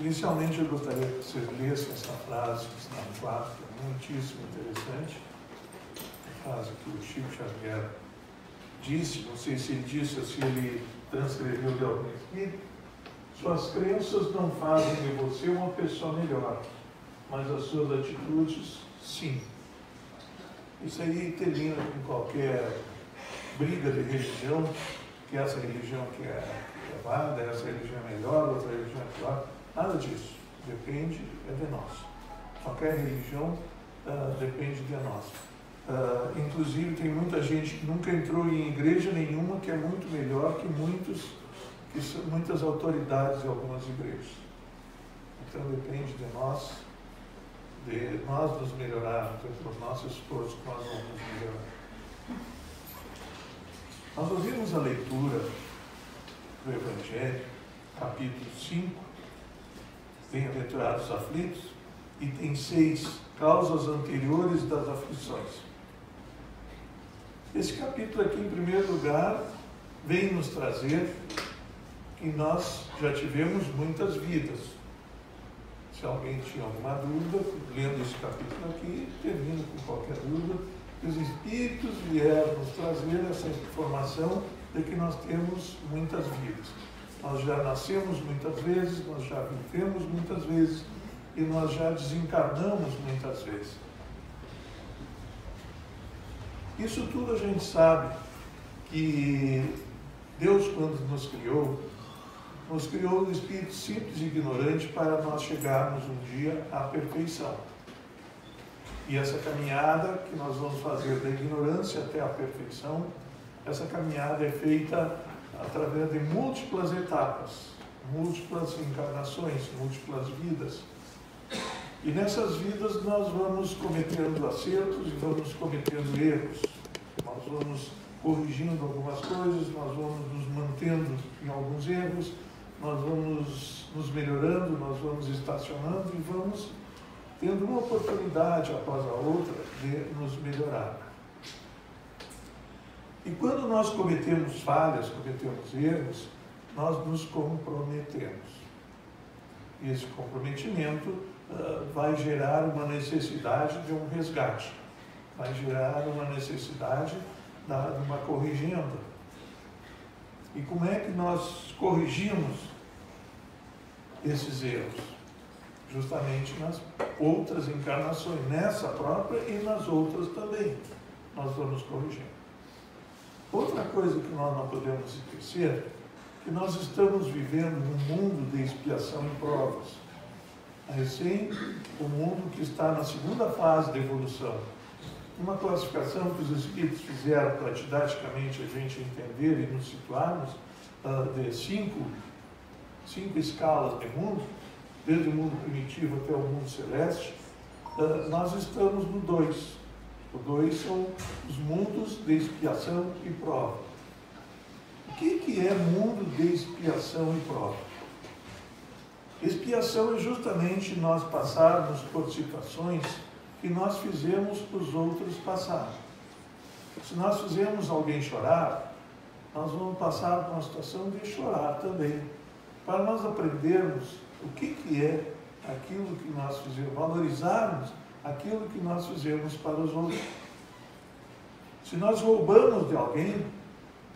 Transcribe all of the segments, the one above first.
Inicialmente, eu gostaria que vocês lessem essa frase que está no 4, que é muitíssimo interessante. A frase que o Chico Xavier disse, não sei se ele disse ou se ele transcreveu de alguém aqui: suas crenças não fazem de você uma pessoa melhor, mas as suas atitudes, sim. Isso aí termina com qualquer briga de religião, que essa religião que é levada, essa religião é melhor, outra religião é pior. Nada disso. Depende de nós. Qualquer religião depende de nós. Inclusive, tem muita gente que nunca entrou em igreja nenhuma que é muito melhor que muitas autoridades de algumas igrejas. Então, depende de nós nos melhorarmos, do nosso esforço que nós vamos melhorar. Nós ouvimos a leitura do Evangelho, capítulo 5, Bem-aventurados aflitos, e tem 6 causas anteriores das aflições. Esse capítulo aqui, em primeiro lugar, vem nos trazer que nós já tivemos muitas vidas. Se alguém tinha alguma dúvida, lendo esse capítulo aqui, termina com qualquer dúvida, que os Espíritos vieram nos trazer essa informação de que nós temos muitas vidas. Nós já nascemos muitas vezes, nós já vivemos muitas vezes e nós já desencarnamos muitas vezes. Isso tudo a gente sabe que Deus, quando nos criou no espírito simples e ignorante para nós chegarmos um dia à perfeição. E essa caminhada que nós vamos fazer da ignorância até a perfeição, essa caminhada é feita através de múltiplas etapas, múltiplas encarnações, múltiplas vidas. E nessas vidas nós vamos cometendo acertos e vamos cometendo erros. Nós vamos corrigindo algumas coisas, nós vamos nos mantendo em alguns erros, nós vamos nos melhorando, nós vamos estacionando e vamos tendo uma oportunidade após a outra de nos melhorar. E quando nós cometemos falhas, cometemos erros, nós nos comprometemos. E esse comprometimento vai gerar uma necessidade de um resgate, vai gerar uma necessidade de uma corrigenda. E como é que nós corrigimos esses erros? Justamente nas outras encarnações, nessa própria e nas outras também, nós vamos corrigindo. Outra coisa que nós não podemos esquecer é que nós estamos vivendo num mundo de expiação e provas. Recém, o mundo que está na segunda fase da evolução. Uma classificação que os Espíritos fizeram para didaticamente a gente entender e nos situarmos, de cinco escalas de mundo, desde o mundo primitivo até o mundo celeste, nós estamos no 2. O 2 são os mundos de expiação e prova. O que é mundo de expiação e prova? Expiação é justamente nós passarmos por situações que nós fizemos os outros passar. Se nós fizemos alguém chorar, nós vamos passar por uma situação de chorar também, para nós aprendermos o que é aquilo que nós fizemos, valorizarmos aquilo que nós fizemos para os outros. Se nós roubamos de alguém,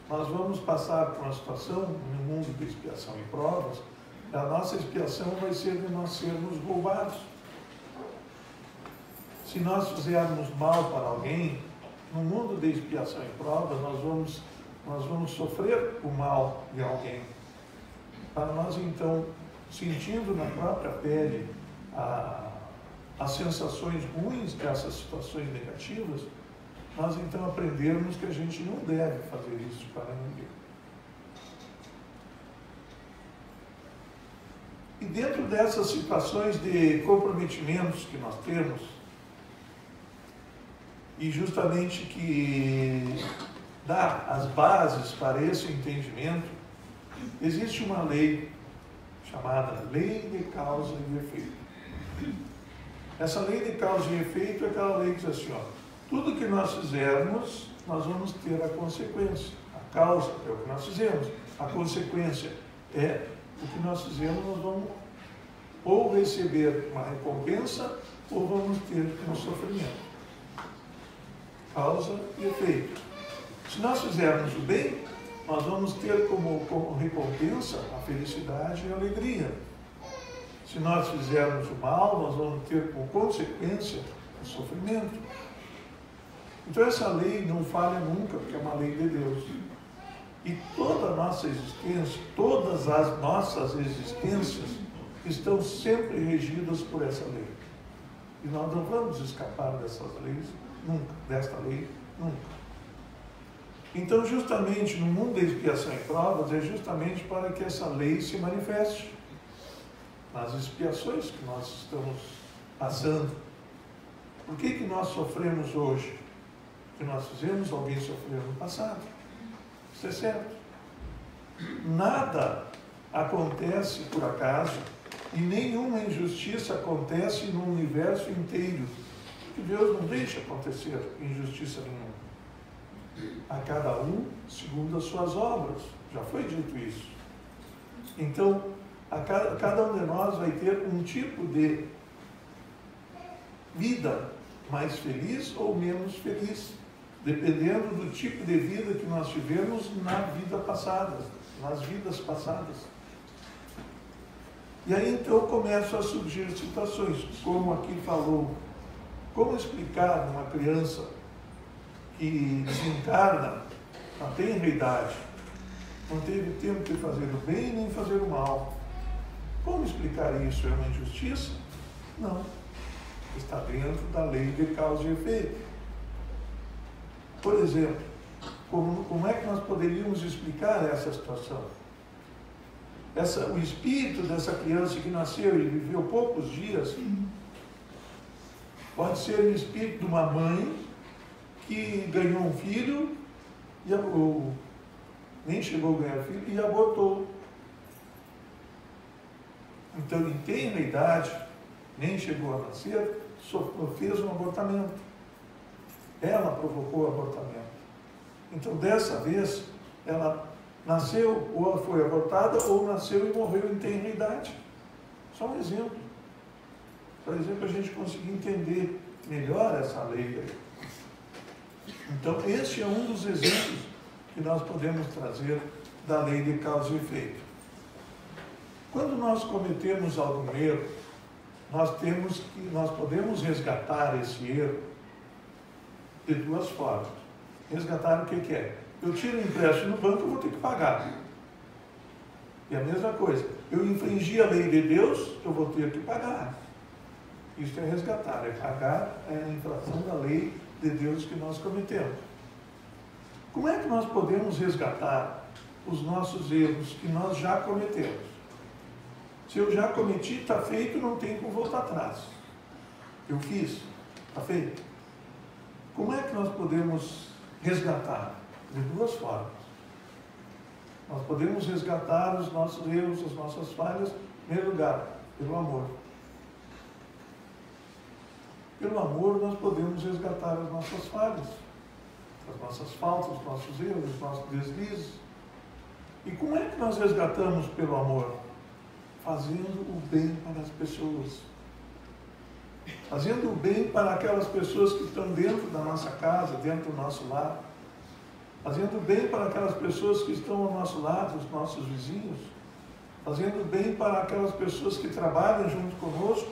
nós vamos passar por uma situação no mundo de expiação e provas. A nossa expiação vai ser de nós sermos roubados. Se nós fizermos mal para alguém, no mundo de expiação e provas, nós vamos sofrer o mal de alguém. Para nós, então, sentindo na própria pele as sensações ruins dessas situações negativas, nós então aprendermos que a gente não deve fazer isso para ninguém. E dentro dessas situações de comprometimentos que nós temos, e justamente que dá as bases para esse entendimento, existe uma lei chamada Lei de Causa e Efeito. Essa lei de causa e efeito é aquela lei que diz assim, tudo que nós fizermos, nós vamos ter a consequência. A causa é o que nós fizemos, a consequência é o que nós fizemos, nós vamos ou receber uma recompensa, ou vamos ter um sofrimento. Causa e efeito. Se nós fizermos o bem, nós vamos ter como recompensa a felicidade e a alegria. Se nós fizermos o mal, nós vamos ter como consequência o sofrimento. Então essa lei não falha nunca, porque é uma lei de Deus. E toda a nossa existência, todas as nossas existências estão sempre regidas por essa lei. E nós não vamos escapar dessas leis nunca, desta lei nunca. Então, justamente no mundo da expiação e provas, é justamente para que essa lei se manifeste nas expiações que nós estamos passando. Por que nós sofremos hoje? Porque nós fizemos alguém sofrer no passado. Isso é certo. Nada acontece por acaso e nenhuma injustiça acontece no universo inteiro. Porque Deus não deixa acontecer injustiça nenhuma. A cada um segundo as suas obras. Já foi dito isso. Então, cada um de nós vai ter um tipo de vida mais feliz ou menos feliz, dependendo do tipo de vida que nós tivemos na vida passada, nas vidas passadas. E aí então começam a surgir situações, como aqui falou, como explicar uma criança que desencarna na tenra idade, não teve tempo de fazer o bem nem fazer o mal. Como explicar isso? É uma injustiça? Não. Está dentro da lei de causa e efeito. Por exemplo, como é que nós poderíamos explicar essa situação? O espírito dessa criança que nasceu e viveu poucos dias pode ser o espírito de uma mãe que ganhou um filho, nem chegou a ganhar filho, e abortou. Então, em tenra idade, nem chegou a nascer, fez um abortamento. Ela provocou o abortamento. Então, dessa vez, ela nasceu, ou ela foi abortada, ou nasceu e morreu em tenra idade. Só um exemplo. Por exemplo, a gente conseguir entender melhor essa lei aí. Então, este é um dos exemplos que nós podemos trazer da lei de causa e efeito. Quando nós cometemos algum erro, nós podemos resgatar esse erro de duas formas. Resgatar o que é? Eu tiro um empréstimo no banco, eu vou ter que pagar. E a mesma coisa, eu infringi a lei de Deus, eu vou ter que pagar. Isso é resgatar, é pagar a infração da lei de Deus que nós cometemos. Como é que nós podemos resgatar os nossos erros que nós já cometemos? Se eu já cometi, está feito, não tem como voltar atrás. Eu fiz, está feito. Como é que nós podemos resgatar? De duas formas. Nós podemos resgatar os nossos erros, as nossas falhas, em primeiro lugar, pelo amor. Pelo amor nós podemos resgatar as nossas falhas, as nossas faltas, os nossos erros, os nossos deslizes. E como é que nós resgatamos pelo amor? Fazendo o bem para as pessoas. Fazendo o bem para aquelas pessoas que estão dentro da nossa casa, dentro do nosso lar. Fazendo o bem para aquelas pessoas que estão ao nosso lado, os nossos vizinhos. Fazendo o bem para aquelas pessoas que trabalham junto conosco,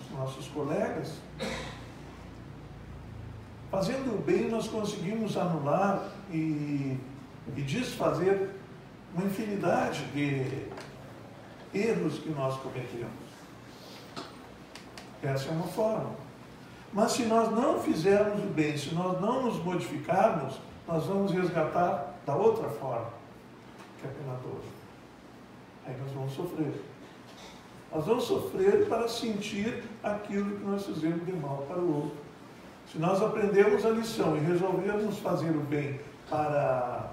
os nossos colegas. Fazendo o bem, nós conseguimos anular e desfazer uma infinidade de erros que nós cometemos. Essa é uma forma. Mas se nós não fizermos o bem, se nós não nos modificarmos, nós vamos resgatar da outra forma, que é pela dor. Aí nós vamos sofrer. Nós vamos sofrer para sentir aquilo que nós fizemos de mal para o outro. Se nós aprendermos a lição e resolvermos fazer o bem para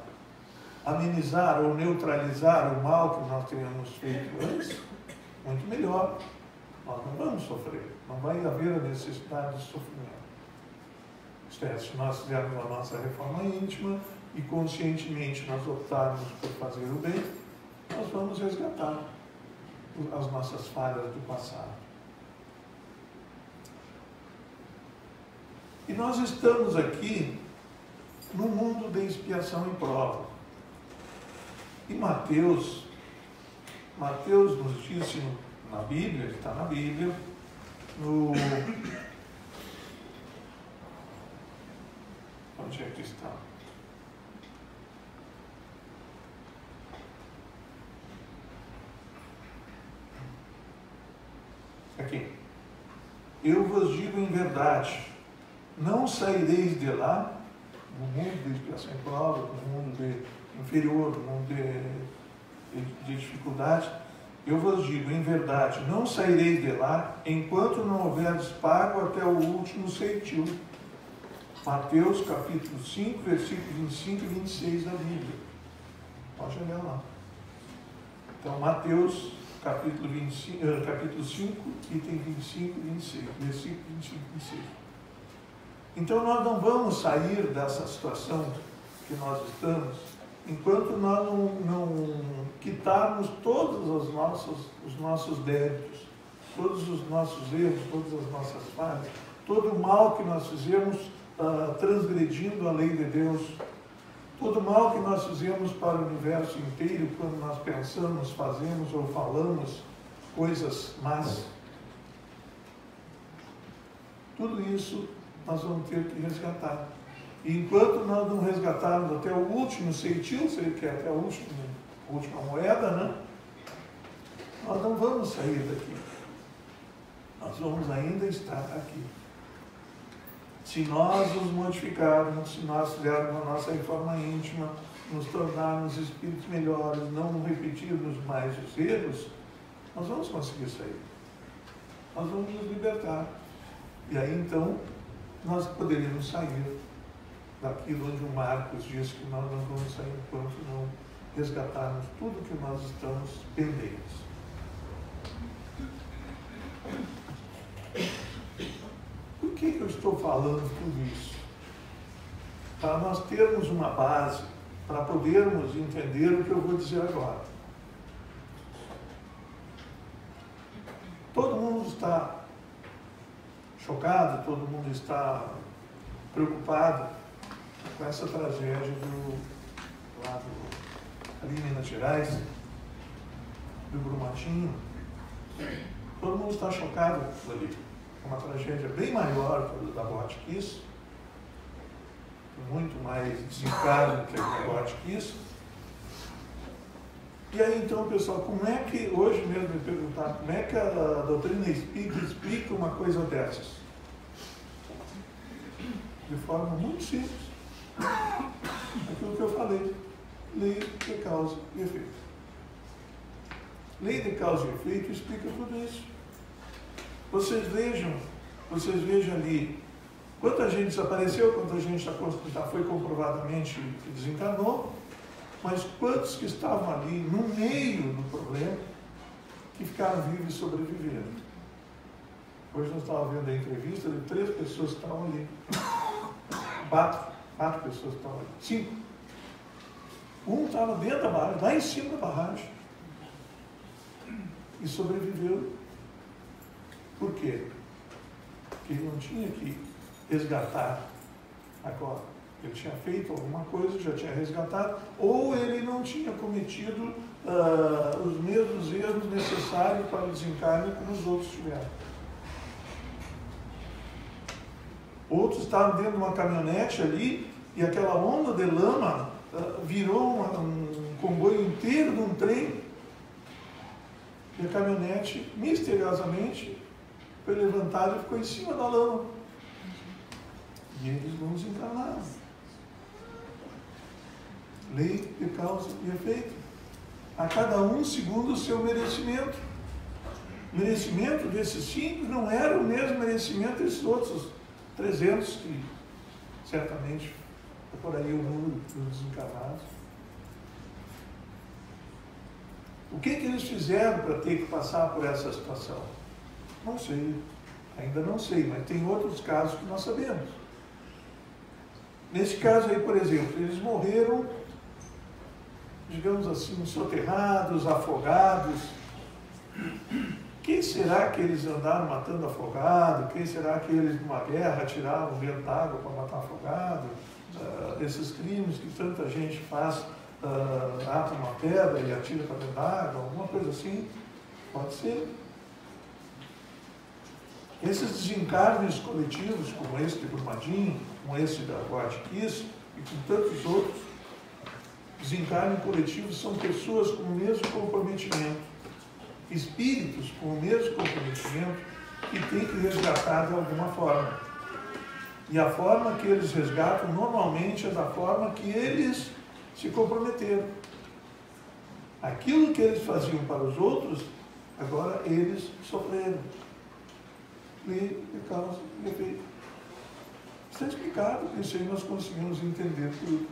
amenizar ou neutralizar o mal que nós tenhamos feito antes, muito melhor. Nós não vamos sofrer, não vai haver a necessidade de sofrimento. Isto é, se nós fizermos a nossa reforma íntima e conscientemente nós optarmos por fazer o bem, nós vamos resgatar. as nossas falhas do passado. E nós estamos aqui no mundo de expiação e prova. E Mateus nos disse na Bíblia, está na Bíblia, onde é que está? Aqui. Eu vos digo em verdade, não saireis de lá, no mundo de expiação e prova, no mundo inferior, no mundo de dificuldade. Eu vos digo em verdade, não saireis de lá, enquanto não houverdes pago até o último ceitil. Mateus capítulo 5, versículos 25 e 26 da Bíblia. Pode olhar lá. Então, Mateus capítulo 5, item 25 e 26, versículo 25 e 26. Então, nós não vamos sair dessa situação que nós estamos enquanto nós não quitarmos todos os nossos débitos, todos os nossos erros, todas as nossas falhas, todo o mal que nós fizemos transgredindo a lei de Deus, todo o mal que nós fizemos para o universo inteiro quando nós pensamos, fazemos ou falamos coisas más. Tudo isso nós vamos ter que resgatar. E enquanto nós não resgatarmos até o último ceitil, que é até a última moeda, né? Nós não vamos sair daqui. Nós vamos ainda estar aqui. Se nós nos modificarmos, se nós fizermos a nossa reforma íntima, nos tornarmos espíritos melhores, não repetirmos mais os erros, nós vamos conseguir sair. Nós vamos nos libertar. E aí então, nós poderíamos sair daquilo onde o Marcos diz que nós não vamos sair enquanto não resgatarmos tudo que nós estamos pendentes. Por que eu estou falando tudo isso? Para nós termos uma base, para podermos entender o que eu vou dizer agora. Todo mundo está chocado, todo mundo está preocupado com essa tragédia ali em Minas Gerais, do Brumadinho. Todo mundo está chocado com ali. É uma tragédia bem maior que a da Botkiss, muito mais desencargo que a da Botkiss. E aí então, pessoal, como é que, hoje mesmo me perguntaram, como é que a doutrina espírita explica uma coisa dessas? De forma muito simples. Aquilo que eu falei, lei de causa e efeito. Lei de causa e efeito explica tudo isso. Vocês vejam ali quanta gente desapareceu, quanta gente já foi comprovadamente que desencarnou, mas quantos que estavam ali no meio do problema que ficaram vivos e sobreviveram. Hoje nós estávamos vendo a entrevista de 3 pessoas que estavam ali. 4 pessoas que estavam ali. 5. Um estava dentro da barragem, lá em cima da barragem. E sobreviveu. Por quê? Porque ele não tinha que resgatar agora. Ele tinha feito alguma coisa, já tinha resgatado, ou ele não tinha cometido os mesmos erros necessários para o desencarne como os outros tiveram. Outros estavam dentro de uma caminhonete ali e aquela onda de lama virou um comboio inteiro de um trem e a caminhonete, misteriosamente, foi levantada e ficou em cima da lama. E eles não desencarnaram. Lei de causa e efeito. A cada um segundo o seu merecimento. O merecimento desses 5 não era o mesmo merecimento desses outros 300 que certamente é por aí o número dos desencarnados. O que eles fizeram para ter que passar por essa situação? Não sei, ainda não sei, mas tem outros casos que nós sabemos. Nesse caso aí, por exemplo, eles morreram, digamos assim, soterrados, afogados, Quem será que eles andaram matando afogado? Quem será que eles, numa guerra, atiraram dentro d'água para matar afogado? Esses crimes que tanta gente faz, ata uma pedra e atira para dentro d'água, alguma coisa assim, pode ser. Esses desencarnes coletivos, como esse de Brumadinho, como esse da Guardiquis e com tantos outros, desencarnes coletivos são pessoas com o mesmo comprometimento, espíritos com o mesmo comprometimento que têm que resgatar de alguma forma. E a forma que eles resgatam normalmente é da forma que eles se comprometeram. Aquilo que eles faziam para os outros, agora eles sofreram. Lei de causa e efeito. Está explicado, isso aí nós conseguimos entender tudo.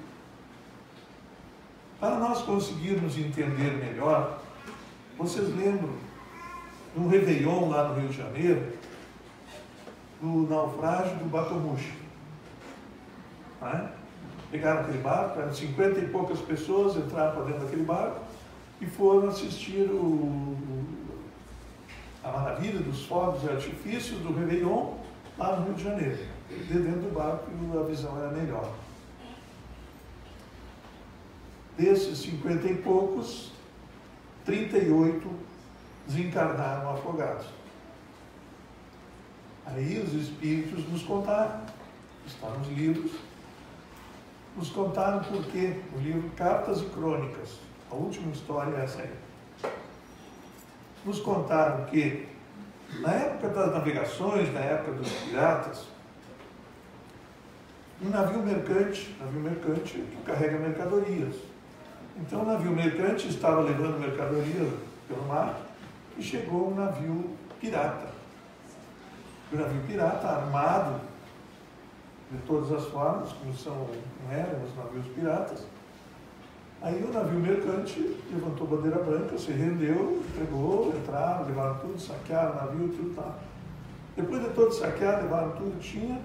Para nós conseguirmos entender melhor, vocês lembram no Réveillon lá no Rio de Janeiro, do naufrágio do Batomushi? Pegaram aquele barco, eram 50 e poucas pessoas, entraram para dentro daquele barco e foram assistir a maravilha dos fogos e artifícios do Réveillon lá no Rio de Janeiro. De dentro do barco a visão era melhor. Desses 50 e poucos, 38 desencarnaram afogados. Aí os espíritos nos contaram, está nos livros, nos contaram por quê? O livro Cartas e Crônicas, a última história é essa aí. Nos contaram que, na época das navegações, na época dos piratas, um navio mercante que carrega mercadorias. Então o navio mercante estava levando mercadorias pelo mar e chegou um navio pirata. O navio pirata, armado de todas as formas, como eram os navios piratas. Aí o navio mercante levantou bandeira branca, se rendeu, entregou, entraram, levaram tudo, saquearam o navio, tudo tá. Depois de todo saquear, levaram tudo que tinha,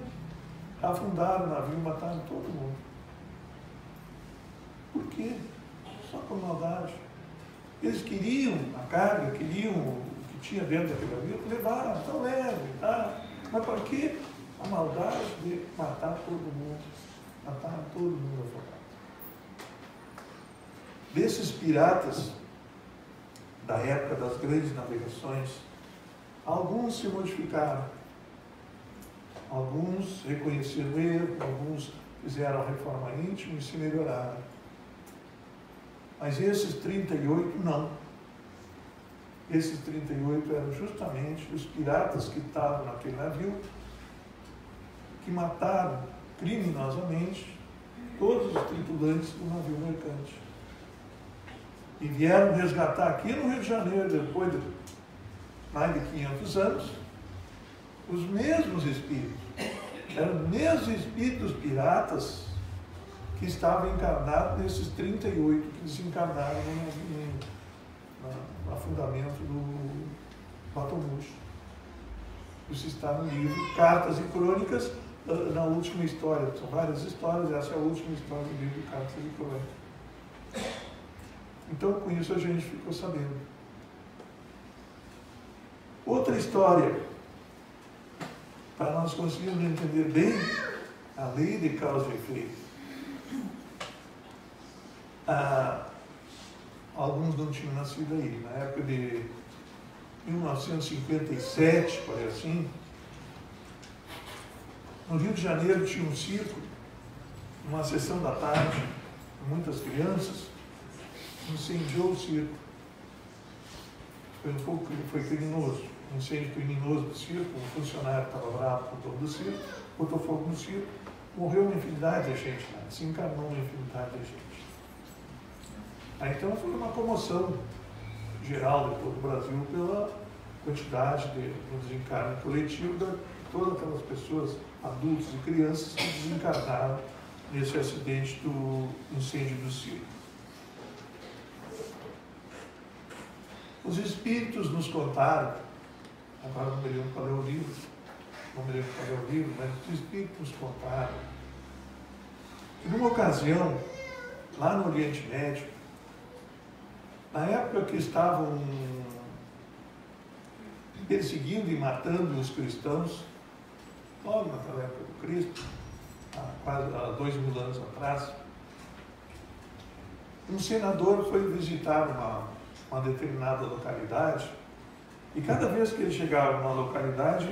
afundaram o navio, mataram todo mundo. Por quê? Só por maldade. Eles queriam a carga, queriam o que tinha dentro daquele navio, levaram, então levem, tá? Mas para quê? A maldade de matar todo mundo. Mataram todo mundo afogado. Desses piratas da época das grandes navegações, alguns se modificaram, alguns reconheceram o erro, alguns fizeram a reforma íntima e se melhoraram. Mas esses 38 não. Esses 38 eram justamente os piratas que estavam naquele navio, que mataram criminosamente todos os tripulantes do navio mercante. E vieram resgatar aqui no Rio de Janeiro, depois de mais de 500 anos, os mesmos espíritos. Eram os mesmos espíritos piratas que estavam encarnados nesses 38 que desencarnaram no afundamento do Batomushi. Isso está no livro Cartas e Crônicas, na última história. São várias histórias, essa é a última história do livro Cartas e Crônicas. Então, com isso a gente ficou sabendo. Outra história, para nós conseguirmos entender bem a lei de causa e efeito. Alguns não tinham nascido aí. Na época de 1957, por aí assim, no Rio de Janeiro tinha um circo, numa sessão da tarde, com muitas crianças, incendiou o circo. Foi criminoso. Um incêndio criminoso do circo, um funcionário estava bravo com o dono do circo, botou fogo no circo, morreu uma infinidade de gente lá, se encarnou uma infinidade de gente. Aí então foi uma comoção geral de todo o Brasil pela quantidade de desencarne coletivo de todas aquelas pessoas, adultos e crianças, que desencarnaram nesse acidente do incêndio do circo. Os espíritos nos contaram, agora não me lembro qual é o livro, mas os espíritos nos contaram que numa ocasião, lá no Oriente Médio, na época que estavam perseguindo e matando os cristãos, logo naquela época do Cristo, há 2000 anos atrás. Um senador foi visitar uma determinada localidade, e cada vez que ele chegava numa localidade,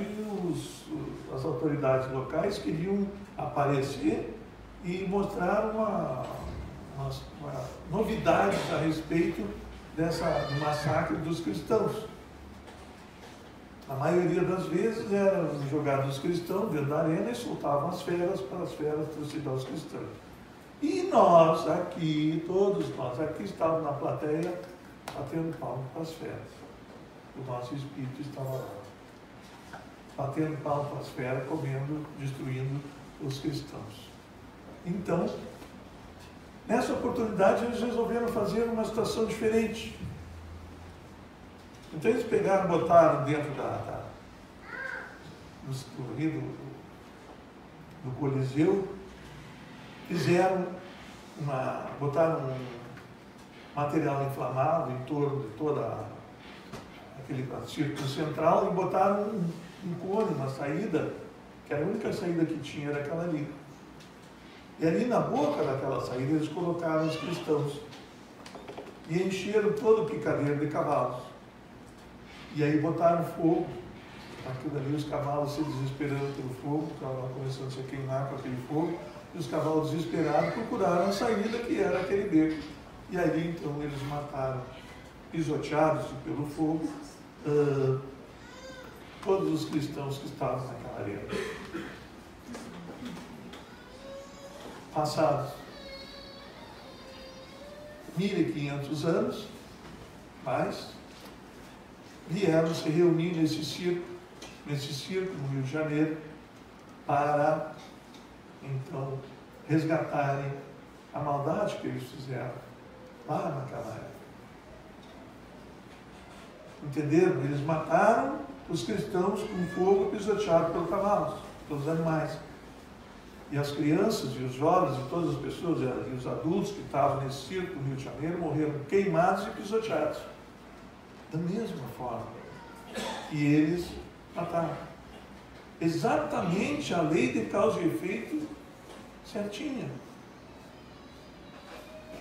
as autoridades locais queriam aparecer e mostrar novidades a respeito do massacre dos cristãos. Na maioria das vezes eram jogados os cristãos dentro da arena e soltavam as feras para as feras trucidar os cristãos. E nós aqui, todos nós aqui, estávamos na plateia batendo palmas para as feras. O nosso espírito estava lá, batendo palmas para as feras, comendo, destruindo os cristãos. Então, nessa oportunidade, eles resolveram fazer uma situação diferente. Então, eles pegaram, botaram dentro do Coliseu, botaram um material inflamável em torno de toda aquele círculo central e botaram um cone, uma saída, que era a única saída que tinha, era aquela ali. E ali na boca daquela saída eles colocaram os cristãos e encheram todo o picadeiro de cavalos. E aí botaram fogo, aquilo ali, os cavalos se desesperando pelo fogo, estavam começando a se queimar com aquele fogo, e os cavalos desesperados procuraram a saída, que era aquele beco. E ali então eles mataram, pisoteados pelo fogo, todos os cristãos que estavam naquela arena. Passados 1500 anos, mais, vieram se reunir nesse circo no Rio de Janeiro, para então resgatarem a maldade que eles fizeram lá naquela época. Entenderam? Eles mataram os cristãos com fogo pisoteado pelos cavalos, pelos animais. E as crianças e os jovens e todas as pessoas e os adultos que estavam nesse circo no Rio de Janeiro morreram queimados e pisoteados. Da mesma forma que eles mataram. Exatamente a lei de causa e efeito certinha.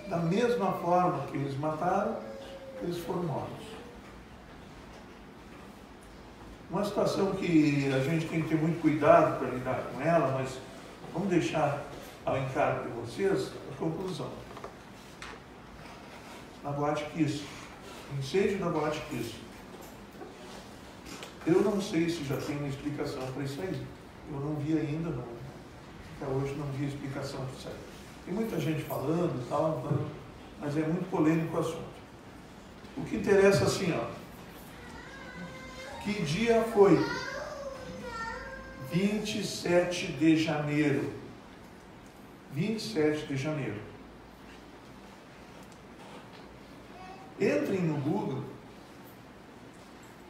Da mesma forma que eles mataram, eles foram mortos. Uma situação que a gente tem que ter muito cuidado para lidar com ela, mas vamos deixar ao encargo de vocês a conclusão. Na Boate Kiss, incêndio da Boate Kiss. Eu não sei se já tem uma explicação para isso aí. Eu não vi ainda, não. Até hoje não vi explicação para isso aí. Tem muita gente falando e tal, mas é muito polêmico o assunto. O que interessa assim, ó. Que dia foi? 27 de janeiro. 27 de janeiro. Entrem no Google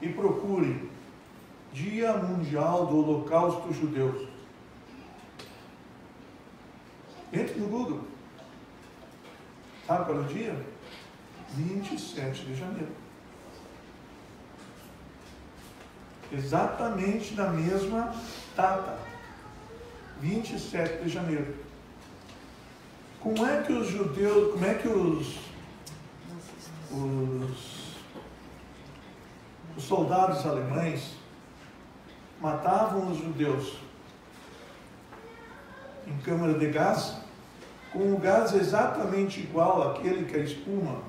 e procurem Dia Mundial do Holocausto Judeu. Entre no Google. Sabe qual é o dia? 27 de janeiro. Exatamente na mesma data. 27 de janeiro. Como é que os judeus, como é que os soldados alemães matavam os judeus? Em câmara de gás, com o gás exatamente igual àquele que a espuma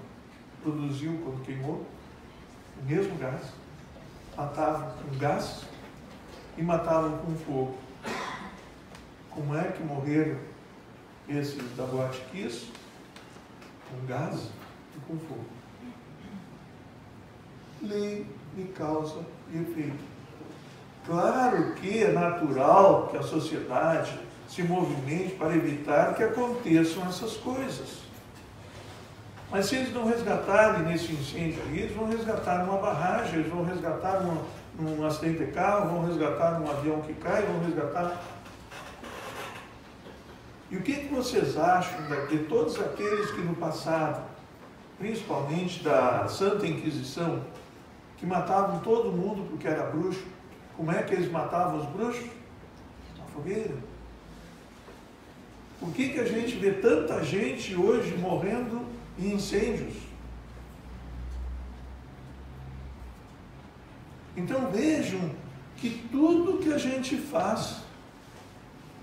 produziu quando queimou, o mesmo gás. Matavam com gás e matavam com fogo. Como é que morreram esses da Boate Kiss? Com gás e com fogo. Lei de causa e efeito. Claro que é natural que a sociedade se movimente para evitar que aconteçam essas coisas. Mas se eles não resgatarem nesse incêndio aí, eles vão resgatar numa barragem, eles vão resgatar num acidente de carro, vão resgatar num avião que cai, vão resgatar... E o que vocês acham de todos aqueles que no passado, principalmente da Santa Inquisição, que matavam todo mundo porque era bruxo. Como é que eles matavam os bruxos? Na fogueira. Por que a gente vê tanta gente hoje morrendo em incêndios? Então vejam que tudo que a gente faz,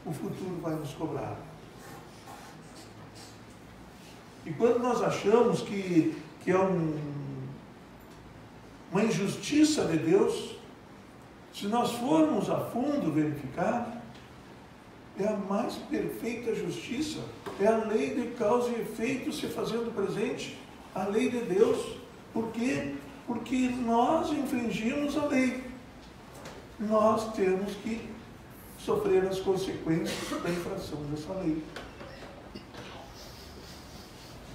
o futuro vai nos cobrar. E quando nós achamos que é uma injustiça de Deus, se nós formos a fundo verificar, é a mais perfeita justiça, é a lei de causa e efeito se fazendo presente, a lei de Deus. Por quê? Porque nós infringimos a lei. Nós temos que sofrer as consequências da infração dessa lei.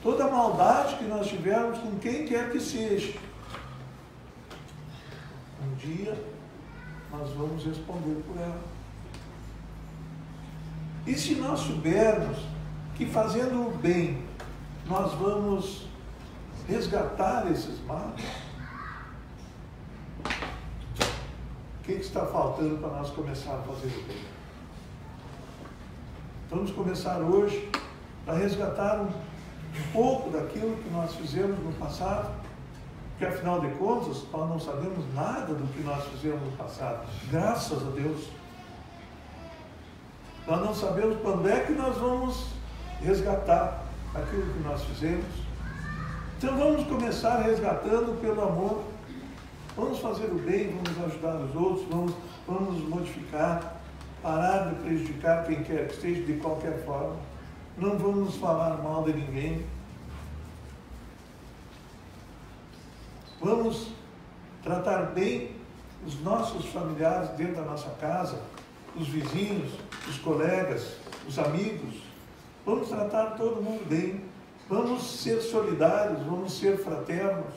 Toda a maldade que nós tivermos com quem quer que seja, um dia nós vamos responder por ela. E se nós soubermos que fazendo o bem nós vamos resgatar esses males, o que está faltando para nós começar a fazer o bem? Vamos começar hoje a resgatar um pouco daquilo que nós fizemos no passado, que afinal de contas nós não sabemos nada do que nós fizemos no passado, graças a Deus. Nós não sabemos quando é que nós vamos resgatar aquilo que nós fizemos. Então vamos começar resgatando pelo amor. Vamos fazer o bem, vamos ajudar os outros, vamos nos modificar, parar de prejudicar quem quer que esteja de qualquer forma. Não vamos falar mal de ninguém. Vamos tratar bem os nossos familiares dentro da nossa casa, os vizinhos, os colegas, os amigos. Vamos tratar todo mundo bem. Vamos ser solidários, vamos ser fraternos.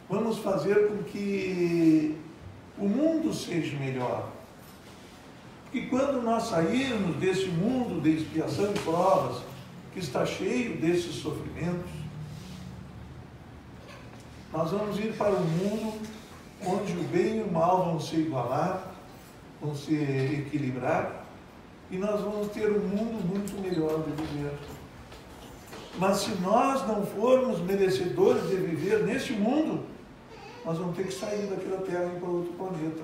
Vamos fazer com que o mundo seja melhor. Porque quando nós sairmos desse mundo de expiação e provas, que está cheio desses sofrimentos, nós vamos ir para um mundo onde o bem e o mal vão se igualar, vão se equilibrar, e nós vamos ter um mundo muito melhor de viver. Mas se nós não formos merecedores de viver neste mundo, nós vamos ter que sair daquela terra e ir para outro planeta,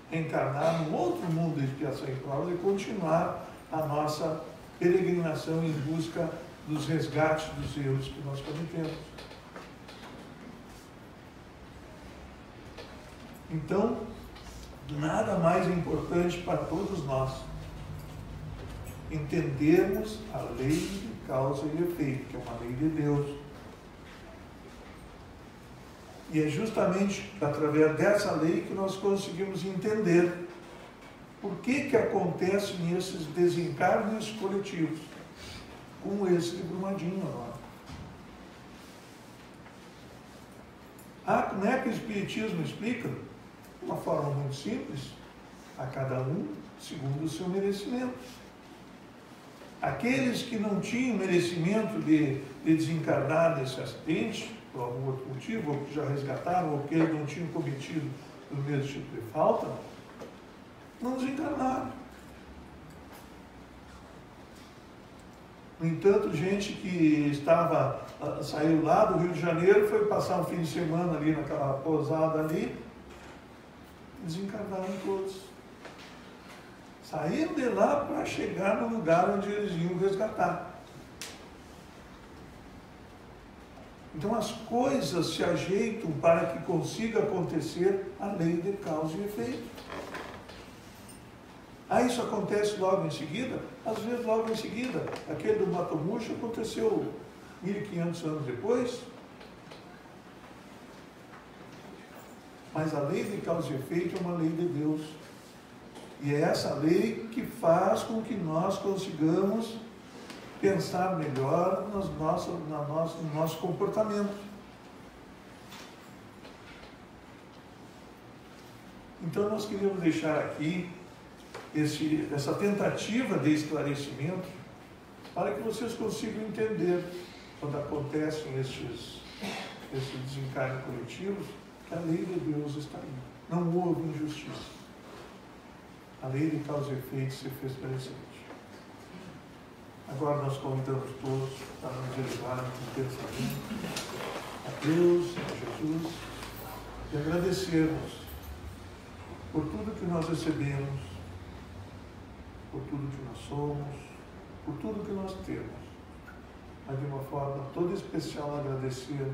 reencarnar num outro mundo de expiação e provas e continuar a nossa peregrinação em busca dos resgates dos erros que nós cometemos. Então, nada mais importante para todos nós entendermos a lei de causa e efeito, que é uma lei de Deus. E é justamente através dessa lei que nós conseguimos entender por que acontecem esses desencarnes coletivos, como esse de Brumadinho agora. Como é que o Espiritismo explica? De uma forma muito simples, a cada um segundo o seu merecimento. Aqueles que não tinham merecimento de desencarnar nesse acidente, por algum outro motivo, ou que já resgataram, ou que eles não tinham cometido o mesmo tipo de falta, não desencarnaram. No entanto, gente que saiu lá do Rio de Janeiro, foi passar um fim de semana ali naquela pousada ali, desencarnaram todos. Saíram de lá para chegar no lugar onde eles iam resgatar. Então as coisas se ajeitam para que consiga acontecer a lei de causa e efeito. Isso acontece logo em seguida? Às vezes logo em seguida. Aquele do Matomuxo aconteceu 1500 anos depois. Mas a lei de causa e efeito é uma lei de Deus. E é essa lei que faz com que nós consigamos pensar melhor no nosso comportamento. Então nós queríamos deixar aqui essa tentativa de esclarecimento para que vocês consigam entender quando acontecem esse desencarne coletivo, que a lei de Deus está aí. Não houve injustiça. A lei de causa e efeito se fez presente. Agora nós convidamos todos para nos elevarmos no pensamento a Deus, a Jesus, e agradecermos por tudo que nós recebemos, por tudo que nós somos, por tudo que nós temos. Mas de uma forma toda especial agradecer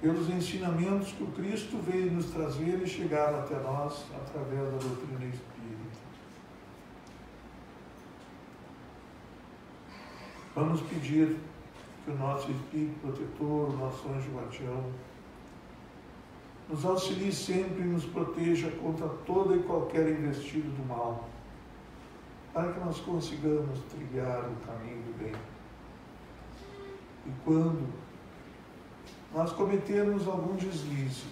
pelos ensinamentos que o Cristo veio nos trazer e chegaram até nós através da doutrina espírita. Vamos pedir que o nosso Espírito Protetor, o nosso Anjo Guardião, nos auxilie sempre e nos proteja contra toda e qualquer investida do mal, para que nós consigamos trilhar o caminho do bem. E quando nós cometermos algum deslize,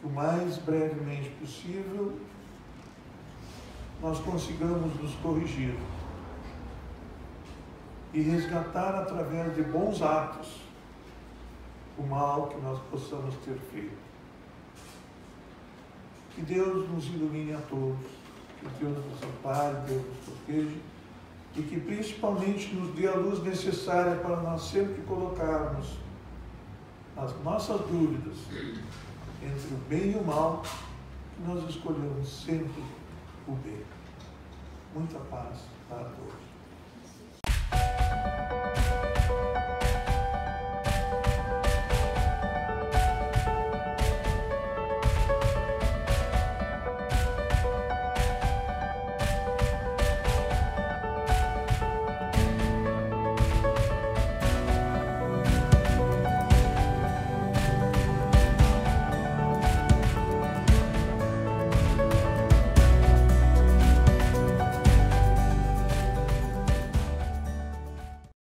o mais brevemente possível, nós consigamos nos corrigir e resgatar através de bons atos o mal que nós possamos ter feito. Que Deus nos ilumine a todos, que Deus nos ampare, Deus nos proteja e que principalmente nos dê a luz necessária para nós sempre colocarmos as nossas dúvidas entre o bem e o mal, que nós escolhemos sempre o bem. Muita paz para todos.